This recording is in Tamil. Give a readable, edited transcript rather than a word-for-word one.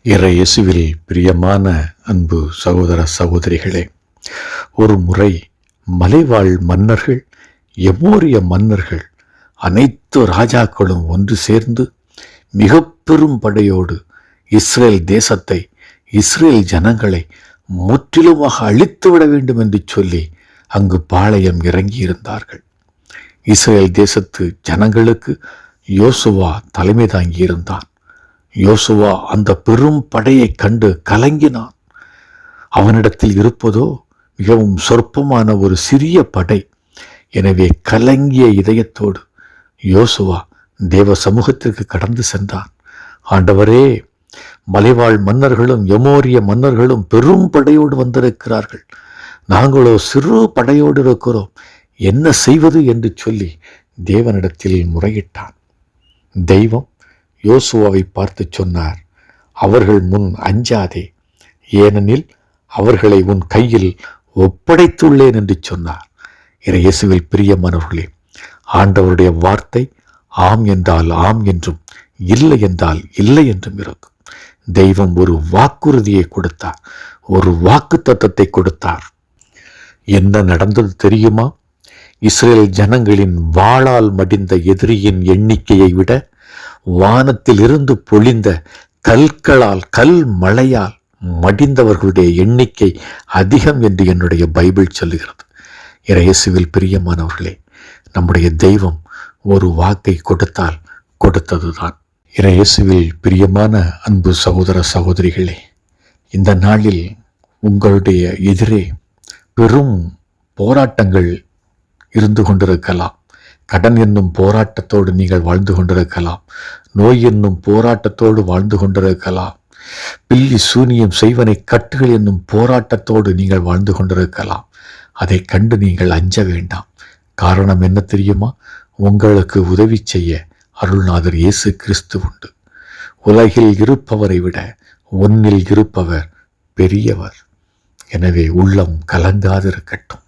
இறை இயேசுவில் பிரியமான அன்பு சகோதர சகோதரிகளே, ஒரு முறை மலைவாழ் மன்னர்கள், எமோரிய மன்னர்கள் அனைத்து ராஜாக்களும் ஒன்று சேர்ந்து மிக பெரும் படையோடு இஸ்ரேல் தேசத்தை, இஸ்ரேல் ஜனங்களை முற்றிலுமாக அழித்துவிட வேண்டும் என்று சொல்லி அங்கு பாளையம் இறங்கியிருந்தார்கள். இஸ்ரேல் தேசத்து ஜனங்களுக்கு யோசுவா தலைமை தாங்கியிருந்தான். யோசுவா அந்த பெரும் படையை கண்டு கலங்கினான். அவனிடத்தில் இருப்பதோ மிகவும் சொற்பமான ஒரு சிறிய படை. எனவே கலங்கிய இதயத்தோடு யோசுவா தேவ சமூகத்திற்கு கடந்து சென்றான். ஆண்டவரே, மலைவாழ் மன்னர்களும் எமோரிய மன்னர்களும் பெரும் படையோடு வந்திருக்கிறார்கள், நாங்களோ சிறு படையோடு இருக்கிறோம், என்ன செய்வது என்று சொல்லி தேவனிடத்தில் முறையிட்டான். தெய்வம் யோசுவாவை பார்த்து சொன்னார், அவர்கள் முன் அஞ்சாதே, ஏனெனில் அவர்களை உன் கையில் ஒப்படைத்துள்ளேன் என்று சொன்னார். இயேசுவில் பிரியமானவர்களே, ஆண்டவருடைய வார்த்தை ஆம் என்றால் ஆம் என்றும் இல்லை என்றால் இல்லை என்றும் இருக்கும். தெய்வம் ஒரு வாக்குறுதியை கொடுத்தார், ஒரு வாக்கு தத்தத்தை கொடுத்தார். என்ன நடந்தது தெரியுமா? இஸ்ரேல் ஜனங்களின் வாளால் மடிந்த எதிரியின் எண்ணிக்கையை விட வானத்தில் இருந்து பொழிந்த கல் மழையால் மடிந்தவர்களுடைய எண்ணிக்கை அதிகம் என்று என்னுடைய பைபிள் சொல்லுகிறது. இயேசுவில் பிரியமானவர்களே, நம்முடைய தெய்வம் ஒரு வாக்கை கொடுத்தால் கொடுத்ததுதான். இயேசுவில் பிரியமான அன்பு சகோதர சகோதரிகளே, இந்த நாளில் உங்களுடைய எதிரே பெரும் போராட்டங்கள் இருந்து கொண்டிருக்கலாம். கடன் என்னும் போராட்டத்தோடு நீங்கள் வாழ்ந்து கொண்டிருக்கலாம். நோய் என்னும் போராட்டத்தோடு வாழ்ந்து கொண்டிருக்கலாம். பில்லி சூனியம் செய்வனை கட்டுகள் என்னும் போராட்டத்தோடு நீங்கள் வாழ்ந்து கொண்டிருக்கலாம். அதை கண்டு நீங்கள் அஞ்ச வேண்டாம். காரணம் என்ன தெரியுமா? உங்களுக்கு உதவி செய்ய அருள்நாதர் இயேசு கிறிஸ்து உண்டு. உலகில் இருப்பவரை விட உன்னில் இருப்பவர் பெரியவர். எனவே உள்ளம் கலங்காதிருக்கட்டும்.